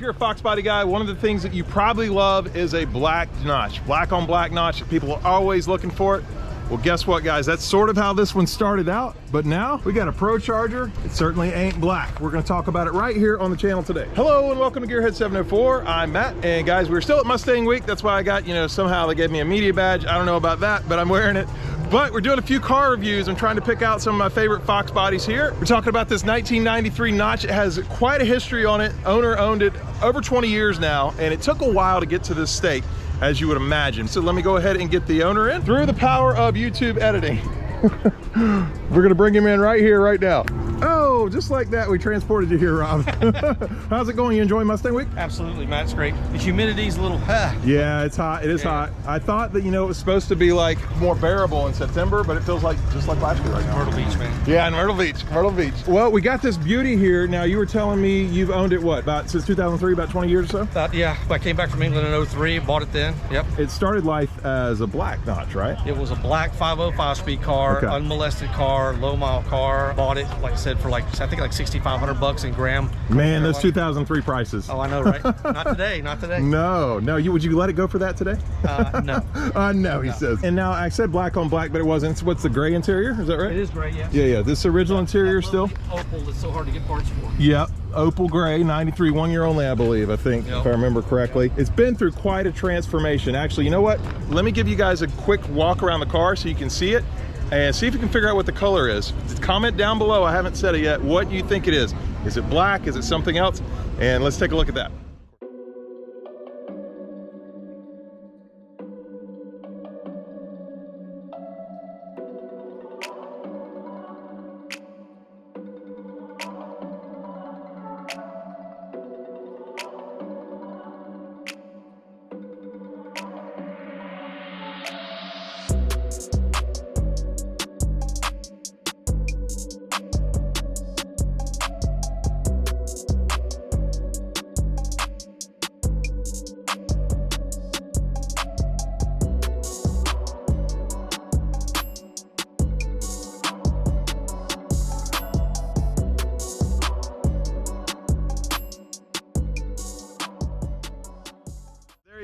you're a FoxBody guy, one of the things that you probably love is a black notch. Black on black notch. People are always looking for it. Well, guess what, guys? That's sort of how this one started out, but now we got a Pro Charger. It certainly ain't black. We're gonna talk about it right here on the channel today. Hello and welcome to Gearhead 704. I'm Matt, and guys, we're still at Mustang Week. That's why I got, somehow they gave me a media badge. I don't know about that, but I'm wearing it. But we're doing a few car reviews. I'm trying to pick out some of my favorite Fox bodies here. We're talking about this 1993 Notch. It has quite a history on it. Owner owned it over 20 years now, and it took a while to get to this state, as you would imagine. So let me go ahead and get the owner in through the power of YouTube editing. We're gonna bring him in right here, right now. Oh, just like that, we transported you here, Rob. How's it going? You enjoying Mustang Week? Absolutely, Matt. It's great. The humidity's a little Yeah, it's hot. It is hot. I thought that, it was supposed to be like more bearable in September, but it feels like just like last year right now. Myrtle Beach, man. Yeah, in Myrtle Beach. Myrtle Beach. Well, we got this beauty here. Now, you were telling me you've owned it, what, since 2003, about 20 years or so? Yeah, I came back from England in 03, bought it then. Yep. It started life as a black Notch, right? It was a black 505 speed car, unmolested car, low mile car. Bought it, like I said, for I think like $6,500 in Graham. Man, those 2003 prices. Oh, I know, right? Not today, not today. No. Would you let it go for that today? No. No, he says. And now I said black on black, but it wasn't. What's the gray interior? Is that right? It is gray, yes. Yeah. This original interior still? Opal that's so hard to get parts for. Yep. Opal gray, 93, 1 year only, I believe, if I remember correctly. It's been through quite a transformation. Actually, you know what? Let me give you guys a quick walk around the car so you can see it and see if you can figure out what the color is. Comment down below, I haven't said it yet, what you think it is. Is it black? Is it something else? And let's take a look at that.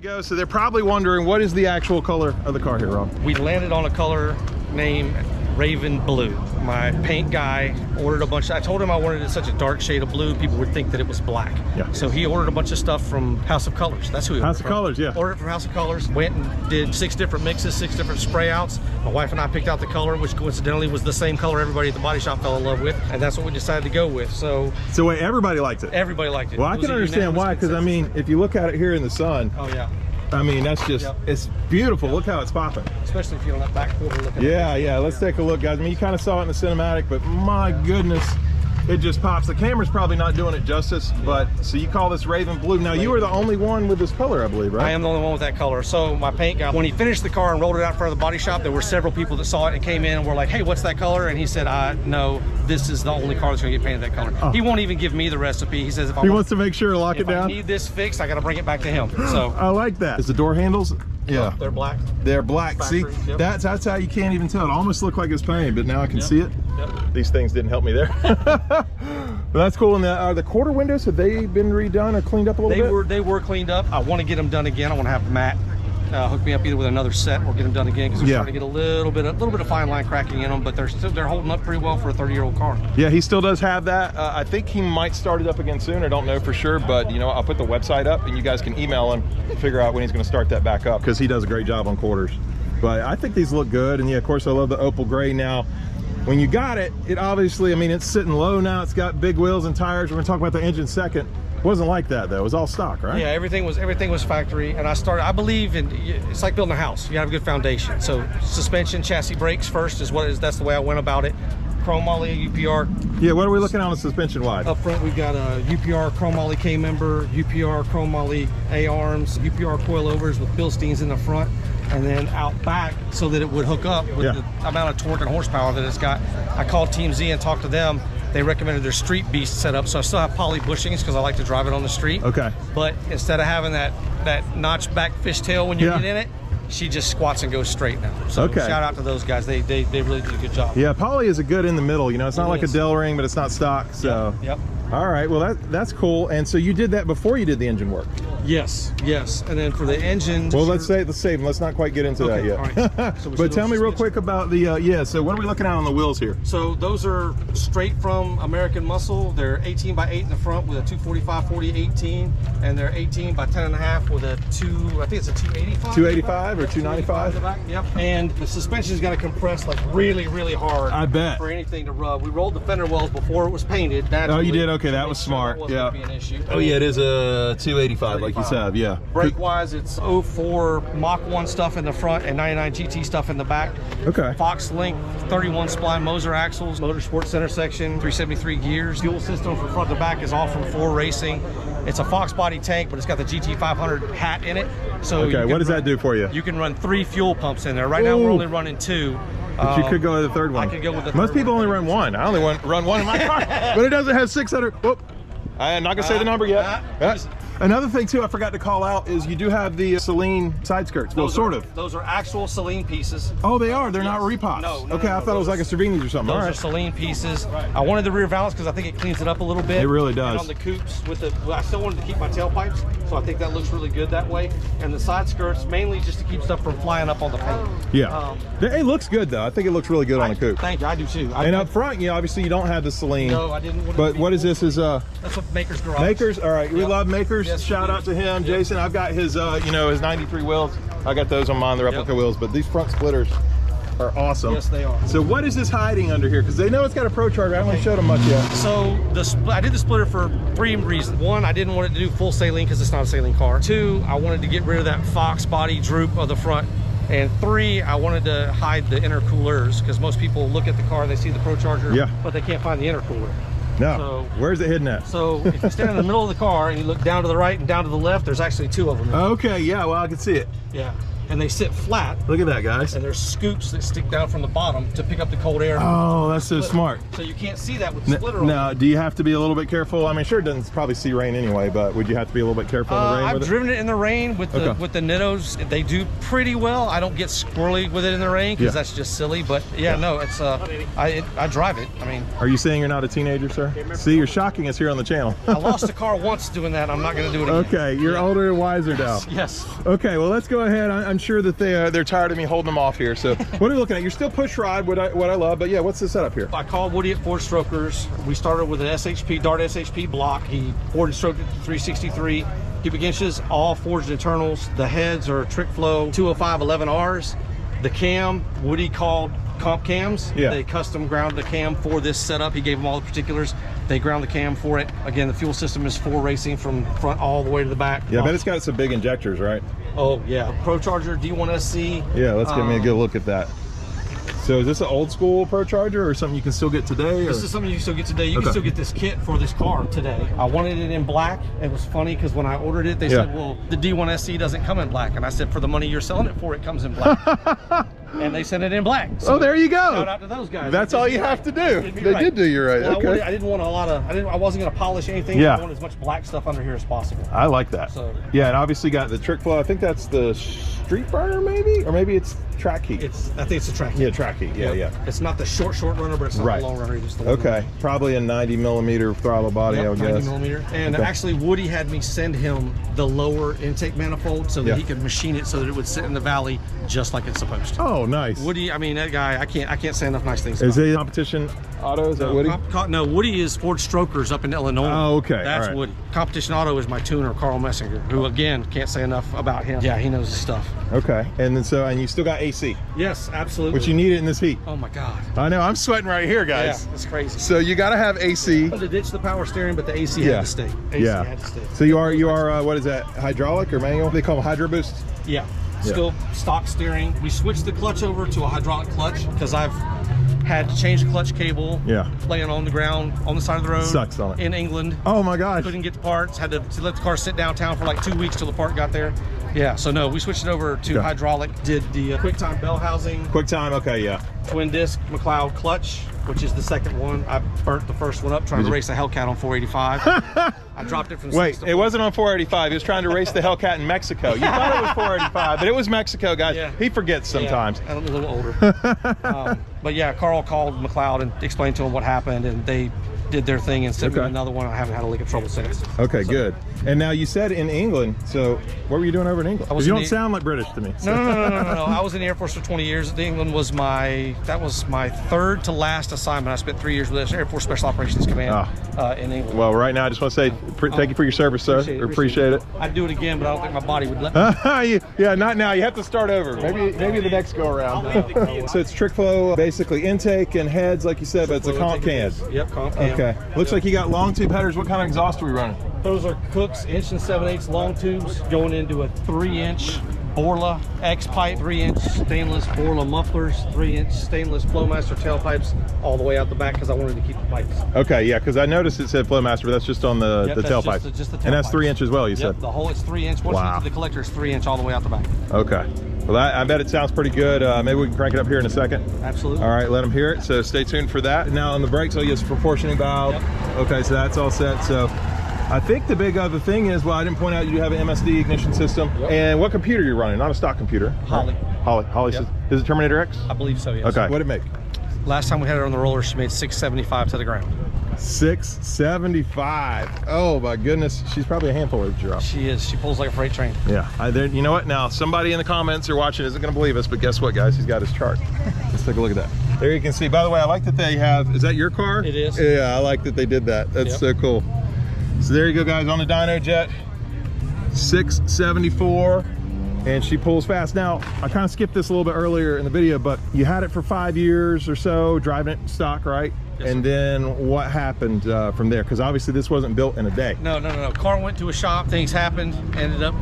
Go. So they're probably wondering, what is the actual color of the car here, Rob? We landed on a color named Raven Blue. My paint guy ordered a bunch. I told him I wanted it such a dark shade of blue, people would think that it was black. Yeah. So he ordered a bunch of stuff from House of Colors. That's who he ordered House of Colors, yeah. Ordered it from House of Colors. Went and did 6 different mixes, 6 different spray outs. My wife and I picked out the color, which coincidentally was the same color everybody at the body shop fell in love with, and that's what we decided to go with. So wait, everybody liked it? Everybody liked it. Well, I can understand why, because I mean, if you look at it here in the sun. Oh yeah. I mean, that's just, it's beautiful. Look how it's popping. Especially if you're on that back quarter looking. Yeah, let's take a look, guys. I mean, you kind of saw it in the cinematic, but my goodness, it just pops. The camera's probably not doing it justice, but so you call this Raven Blue. Now, you were the only one with this color, I believe, right? I am the only one with that color. So my paint guy, when he finished the car and rolled it out in front of the body shop, there were several people that saw it and came in and were like, hey, what's that color? And he said, no, this is the only car that's gonna get painted that color. He won't even give me the recipe. He says, he wants to make sure to lock it down. If I need this fixed, I gotta bring it back to him. So I like that. Is the door handles? Yeah, they're black. They're black. See, that's how you can't even tell. It almost looked like it's paint, but now I can see it. These things didn't help me there. But that's cool. And the quarter windows, have they been redone or cleaned up a little bit? They were cleaned up. I want to get them done again. I want to have Matt hook me up either with another set or get them done again, because we're starting to get a little bit of fine line cracking in them, but they're holding up pretty well for a 30-year-old car. Yeah, he still does have that. I think he might start it up again soon. I don't know for sure, but I'll put the website up and you guys can email him and figure out when he's going to start that back up, because he does a great job on quarters. But I think these look good, and yeah, of course I love the opal gray. Now, when you got it, obviously, I mean, it's sitting low now. It's got big wheels and tires. We're going to talk about the engine second. It wasn't like that though. It was all stock, right? Yeah, everything was factory. And I believe in, it's like building a house. You have a good foundation. So suspension, chassis, brakes first that's the way I went about it. Chrome Ollie, UPR. Yeah, what are we looking at on the suspension wide? Up front, we've got a UPR Chrome Ollie K-member, UPR Chrome Ollie A-arms, UPR coilovers with Bilsteins in the front, and then out back so that it would hook up with the amount of torque and horsepower that it's got. I called Team Z and talked to them. They recommended their Street Beast setup, so I still have poly bushings because I like to drive it on the street. Okay. But instead of having that notch back fishtail when you get in it, she just squats and goes straight now. So shout out to those guys. They really did a good job. Yeah, poly is a good in the middle. It's not like a Del ring, but it's not stock. So Yep. All right, well that's cool. And so you did that before you did the engine work? Yes, yes. And then for the engine, well, let's save them. Let's not quite get into that yet. All right. So but tell me real quick about the so what are we looking at on the wheels here? So those are straight from American Muscle. They're 18 by 8 in the front with a 245/40/18, and they're 18 by 10.5 with a I think it's a 285. 285 or 295? Yep. And the suspension's got to compress like really, really hard. I bet. For anything to rub. We rolled the fender wells before it was painted. Oh, you did? Okay, that was smart. That wasn't gonna be an issue. Oh yeah, it is a 285 like you said. Yeah. Brake wise, it's 04 Mach 1 stuff in the front and 99 GT stuff in the back. Okay. Fox Link 31 spline Moser axles, Motorsport center section, 373 gears. Fuel system from front to back is all from 4 Racing. It's a FoxBody tank, but it's got the GT500 hat in it. So okay, what does that do for you? You can run 3 fuel pumps in there. Right now we're only running 2. But you could go with the third one. I could go with the Most third people one. only run 1. I only run 1 in my car, but it doesn't have 600. Whoop. I'm not gonna say the number yet. Another thing too I forgot to call out is you do have the Celine side skirts. Well, sort of. Those are actual Celine pieces. Oh, they are? They're not repops? No. Okay, I thought it was like a Cervini's or something. Those are Celine pieces. I wanted the rear valance because I think it cleans it up a little bit. It really does. And on the coupes, I still wanted to keep my tailpipes, so I think that looks really good that way. And the side skirts, mainly just to keep stuff from flying up on the paint. Yeah. It looks good though. I think it looks really good on the coupe. Thank you, I do too. And up front, obviously you don't have the Celine. No, I didn't. But what is this? That's what Maker's Garage. Makers? All right, we love Makers. Yes, Shout out to him. Jason, I've got his his 93 wheels. I got those on mine, the replica wheels, but these front splitters are awesome. Yes, they are. So what is this hiding under here? Because they know it's got a ProCharger. I haven't showed them much yet. So I did the splitter for 3 reasons. 1, I didn't want it to do full saline because it's not a saline car. 2, I wanted to get rid of that Fox body droop of the front. And 3, I wanted to hide the intercoolers because most people look at the car, they see the ProCharger, but they can't find the intercooler. No. So, where's it hidden at? So if you stand in the middle of the car and you look down to the right and down to the left, there's actually 2 of them. Okay, yeah, well, I can see it. Yeah. And they sit flat. Look at that, guys. And there's scoops that stick down from the bottom to pick up the cold air. Oh, that's so smart. So you can't see that with the splitter on. Now, do you have to be a little bit careful? I mean, sure, it doesn't probably see rain anyway, but would you have to be a little bit careful in the rain I've with it? driven it in the rain with the Nittos. They do pretty well. I don't get squirrely with it in the rain because that's just silly. But no, it's I drive it. I mean, are you saying you're not a teenager, sir? See, you're shocking us here on the channel. I lost a car once doing that. I'm not going to do it again. Okay, you're older and wiser now. Yes. Okay, well, let's go ahead. I'm sure that they're tired of me holding them off here. So what are we looking at? You're still push rod, what I love, but yeah, what's the setup here? I called Woody at Ford Strokers. We started with an SHP, Dart SHP block. He Ford stroked it to 363 cubic inches, all forged internals. The heads are Trick Flow 205 11Rs. The cam, Woody called comp cams. Yeah. They custom ground the cam for this setup. He gave them all the particulars. They ground the cam for it. Again, the fuel system is 4 Racing from front all the way to the back. Yeah, I bet it's got some big injectors, right? Oh yeah, ProCharger D1SC. Yeah, let's give me a good look at that. So is this an old school ProCharger or something you can still get today? Or? This is something you can still get today. You can still get this kit for this car today. I wanted it in black. It was funny because when I ordered it, they said, well, the D1SC doesn't come in black. And I said, for the money you're selling it for, it comes in black. And they sent it in black. So there you go. Shout out to those guys. That's all you have to do. They did do you right. Well, okay. I didn't want a lot of, I wasn't going to polish anything. Yeah. I wanted as much black stuff under here as possible. I like that. So, yeah, and obviously got the Trick Flow. I think that's the Street Burner maybe? Or maybe it's Track Heat. I think it's a Track Heat. Yeah, Track Heat. Yeah, yeah. It's not the short runner, but it's not the long runner. It's the okay. Probably a 90 millimeter throttle body, I would guess. 90 millimeter. And actually, Woody had me send him the lower intake manifold so that he could machine it so that it would sit in the valley just like it's supposed to. Oh, nice. Woody, I mean, that guy, I can't say enough nice things about. Is it it Competition Auto? Is that Woody? No, Woody is Ford Strokers up in Illinois. Oh, okay. That's Woody. Competition Auto is my tuner, Carl Messinger, who again can't say enough about him. Yeah, he knows his stuff. Okay, and then and you still got AC. Yes, absolutely. Which you need it in this heat. Oh my God. I know, I'm sweating right here, guys. Yeah, it's crazy. So you got to have AC. To ditch the power steering, but the AC had to stay. AC had to stay. So you are what is that? Hydraulic or manual? They call them Hydro Boost. Yeah. Still stock steering. We switched the clutch over to a hydraulic clutch because I've had to change the clutch cable. Yeah. Laying on the ground on the side of the road. Sucks on it. In England. Oh my gosh. Couldn't get the parts. Had to let the car sit downtown for like 2 weeks till the part got there. Yeah. So no, we switched it over to hydraulic. Did the QuickTime bell housing. QuickTime. Okay. Yeah. Twin disc McLeod clutch, which is the second one. I burnt the first one up trying to race a Hellcat on 485. I dropped it from 6 to 4. It wasn't on 485. He was trying to race the Hellcat in Mexico. You thought it was 485, but it was Mexico, guys. Yeah. He forgets sometimes. Yeah, I'm a little older. But yeah, Carl called McLeod and explained to him what happened, and they did their thing and sent me Okay. another one. I haven't had a lick of trouble since. Okay, So- good. And now you said in England, so what were you doing over in England? 'Cause you in don't the- sound like British to me. so- No. I was in the Air Force for 20 years. England was my 3rd to last assignment. I spent 3 years with the Air Force Special Operations Command in England. Well, right now I just want to say thank you for your service, sir. Appreciate it. I'd do it again, but I don't think my body would let me. Yeah, not now. You have to start over. Maybe the next go around. So it's trick flow, basically intake and heads, like you said, but it's a comp can. Yep, comp can. Okay. Looks like you got long tube headers. What kind of exhaust are we running? Those are Cook's 1 7/8 long tubes going into a 3-inch Borla X pipe, 3-inch stainless Borla mufflers, 3-inch stainless Flowmaster tailpipes all the way out the back because I wanted to keep the pipes. Okay, yeah, because I noticed it said Flowmaster, but that's just on the Yep, that's tailpipe. just the And that's tailpipe. 3 inches as well, you Yep, said? the whole, it's 3-inch. Once you Wow. get to the collector, it's 3-inch all the way out the back. Okay. Well, I bet it sounds pretty good. Maybe we can crank it up here in a second. Absolutely. All right, let them hear it. So stay tuned for that. Now on the brakes, I'll use a proportioning valve. Yep. Okay, so that's all set. So I think the big other thing is, well, I didn't point out you have an MSD ignition system. Yep. And what computer you're running? Not a stock computer. Holly. Holly. Yep. Is it Terminator X? I believe so, yes. Okay. What'd it make? Last time we had her on the roller, she made 675 to the ground. 675. Oh my goodness. She's probably a handful of drop. She is. She pulls like a freight train. Yeah. You know what? Now, somebody in the comments or watching isn't going to believe us, but guess what, guys? He's got his chart. Let's take a look at that. There you can see. By the way, I like that they have, is that your car? It is. Yeah, I like that they did that. That's Yep. so cool. So there you go, guys, on the dyno jet. 674. And she pulls fast. Now, I kind of skipped this a little bit earlier in the video, but you had it for 5 years or so, driving it stock, right? Yes, and sir. then what happened from there? Because obviously this wasn't built in a day. No. Car went to a shop. Things happened. Ended up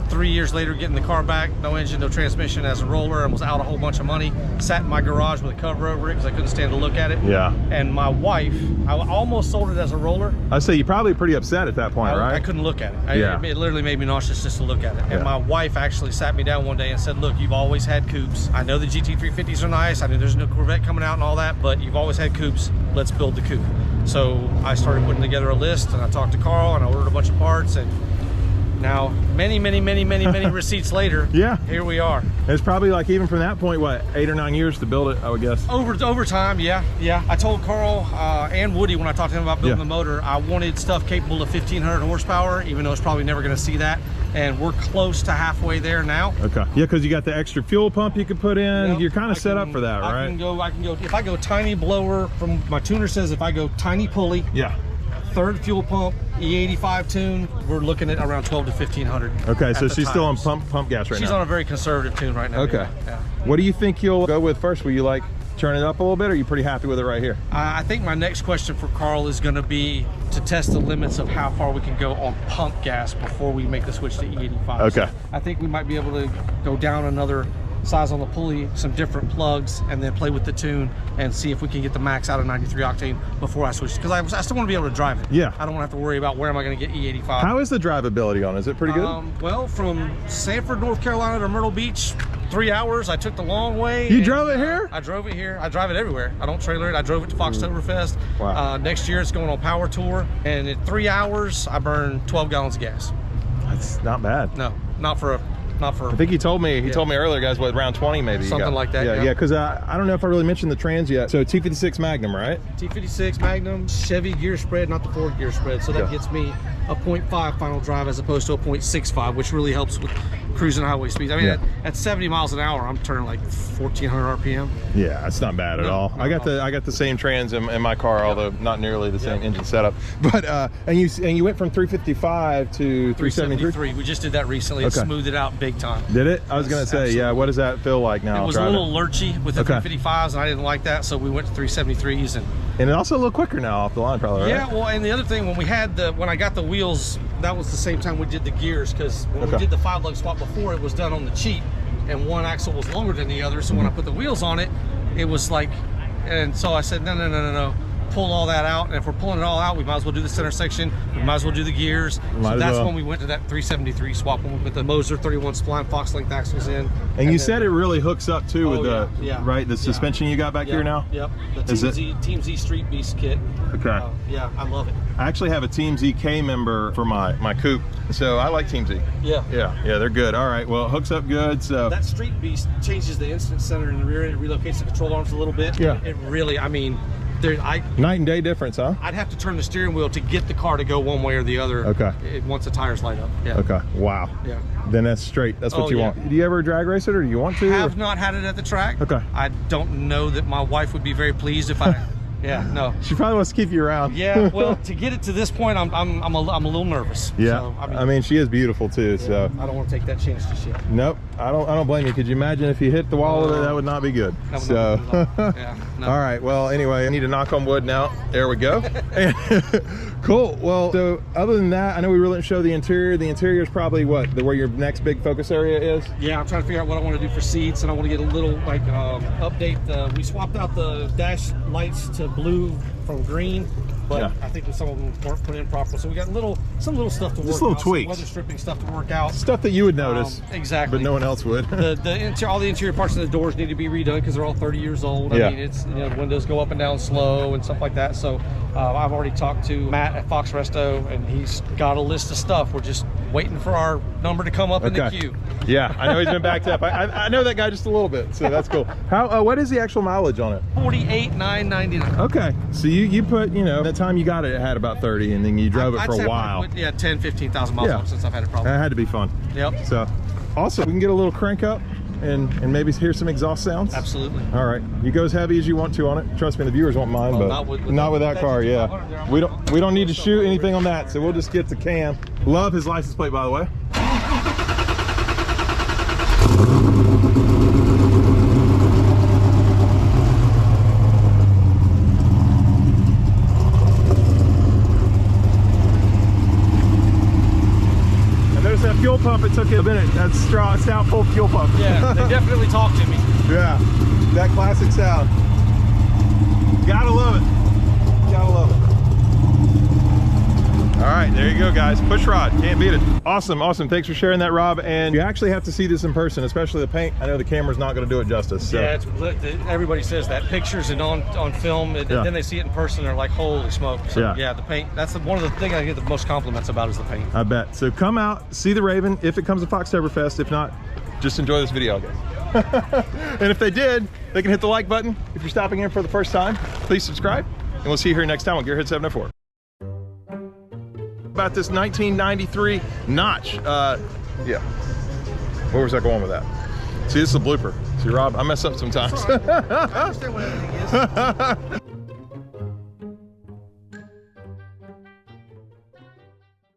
3 years later getting the car back. No engine, no transmission as a roller, and was out a whole bunch of money. Sat in my garage with a cover over it because I couldn't stand to look at it. Yeah. And my wife, I almost sold it as a roller. I'd say you're probably pretty upset at that point, right? I couldn't look at it. Yeah. It literally made me nauseous just to look at it. Yeah. And my wife actually sat me down one day and said, look, you've always had coupes. I know the GT350s are nice. I know there's no Corvette coming out and all that, but you've always had coupes. Let's build the coupe. So I started putting together a list, and I talked to Carl, and I ordered a bunch of parts, and now many receipts later, Yeah. here we are. It's probably like, even from that point, what, 8 or 9 years to build it, I would guess. Over time, yeah. I told Carl and Woody when I talked to him about building the motor, I wanted stuff capable of 1,500 horsepower, even though it's probably never going to see that. And we're close to halfway there now. Okay. Yeah, because you got the extra fuel pump you could put in. Yep. You're kind of I set up can- for that, right? I can go. If I go tiny blower, from my tuner says if I go tiny pulley, Yeah. 3rd fuel pump, E85 tune, we're looking at around 12 to 1,500. Okay, at so the she's still on times. pump gas right She's now. on a very conservative tune right now. Okay. Yeah. What do you think you'll go with first? Will you like turn it up a little bit, or are you pretty happy with it right here? I think my next question for Carl is going to be to test the limits of how far we can go on pump gas before we make the switch to E85. Okay. So I think we might be able to go down another size on the pulley, some different plugs, and then play with the tune and see if we can get the max out of 93 octane before I switch, because I still want to be able to drive it. Yeah. I don't want to have to worry about where am I going to get E85. How is the drivability on it? Is it pretty good? Well, from Sanford, North Carolina to Myrtle Beach, 3 hours. I took the long way. You and, drove it here? I drove it here. I drive it everywhere. I don't trailer it. I drove it to Foxtoberfest. Wow. Next year it's going on Power Tour, and in 3 hours I burn 12 gallons of gas. That's not bad. No, not for. I think he told me earlier, guys, what, around 20 maybe. you Something got. like that, Yeah, yeah. because I don't know if I really mentioned the trans yet. So T56 Magnum, right? T56 Magnum, Chevy gear spread, not the Ford gear spread. So that Yeah. gets me a 0.5 final drive as opposed to a 0.65, which really helps with cruising highway speeds. I mean, Yeah. at 70 miles an hour, I'm turning like 1,400 RPM. Yeah, that's not bad at No, all. not I got at all. I got the same trans in my car, although not nearly the same engine setup. But and you went from 355 to 373. We just did that recently. It Okay. smoothed it out big time. Did it? I was gonna Yes, say, yeah. absolutely. What does that feel like now? It was a driving? little lurchy with the Okay. 355s, and I didn't like that, so we went to 373s. And it's also a little quicker now off the line, probably, right? Yeah, well, and the other thing, when I got the wheels, that was the same time we did the gears, because when we Okay. did the 5-lug swap before, it was done on the cheap, and one axle was longer than the other. So when I put the wheels on it, it was like, and so I said, no. Pull all that out, and if we're pulling it all out, we might as well do the center section. We might as well do the gears. Might So as that's well. when we went to that 373 swap, when we put the Moser 31 spline Fox length axles in. And you then- said it really hooks up too with the right, the yeah. suspension you got back here now. Yep. The Is Team Z Street Beast kit. Okay. Yeah, I love it. I actually have a Team ZK member for my coupe, so I like Team Z. Yeah. Yeah, they're good. All right, well, it hooks up good. So That Street Beast changes the instant center in the rear end. It relocates the control arms a little bit. Yeah. It really, I mean, Night and day difference, huh? I'd have to turn the steering wheel to get the car to go one way or the other. Okay. Once the tires light up. Yeah. Okay. Wow. Yeah. Then that's straight. That's what you want. Do you ever drag race it, or do you want to? Have not had it at the track. Okay. I don't know that my wife would be very pleased if I. Yeah, no. She probably wants to keep you around. Yeah, well, to get it to this point, I'm a little nervous. Yeah, so, I mean, she is beautiful too. Yeah, so I don't want to take that chance just yet. Nope, I don't blame you. Could you imagine if you hit the wall with it? That would not be good. So, yeah. No. All right. Well, anyway, I need to knock on wood now. There we go. Cool. Well, so other than that, I know we really didn't show the interior. The interior is probably what where your next big focus area is. Yeah, I'm trying to figure out what I want to do for seats, and I want to get a little update. We swapped out the dash lights to blue from green, but yeah. I think some of them weren't put in properly. So we got some little stuff to work out. Just little tweaks. Weather stripping stuff to work out. Stuff that you would notice. Exactly. But no one else would. All the interior parts of the doors need to be redone because they're all 30 years old. Yeah. I mean, it's the windows go up and down slow and stuff like that. So I've already talked to Matt at Fox Resto, and he's got a list of stuff. We're just waiting for our number to come up in the queue. Yeah, I know he's been backed up. I know that guy just a little bit, so that's cool. How? What is the actual mileage on it? 48,999. Okay, so you put, that time you got it, it had about 30, and then you drove it for a while. Yeah, 10, 15,000 miles on since I've had it probably. That had to be fun. Yep. So, awesome. We can get a little crank up and maybe hear some exhaust sounds. Absolutely. All right, you go as heavy as you want to on it. Trust me, the viewers won't mind, but not with that car. Yeah, we don't need to shoot anything on that, so we'll just get the cam. Love his license plate, by the way. That fuel pump, it took a minute. That's stout full fuel pump. Yeah, they definitely talked to me. Yeah, that classic sound. Gotta love it. Gotta love it. All right, there you go, guys. Push rod, can't beat it. Awesome, awesome. Thanks for sharing that, Rob. And you actually have to see this in person, especially the paint. I know the camera's not going to do it justice. So. Yeah, everybody says that. Pictures and on film, and then they see it in person, they're like, holy smoke. So, yeah, the paint, that's one of the things I get the most compliments about is the paint. I bet. So come out, see the Raven if it comes to Foxtoberfest. If not, just enjoy this video, I guess. And if they did, they can hit the like button. If you're stopping in for the first time, please subscribe. And we'll see you here next time on Gearhead 704. About this 1993 Notch. Yeah. Where was I going with that? See, this is a blooper. See, Rob, I mess up sometimes. I understand what everything is.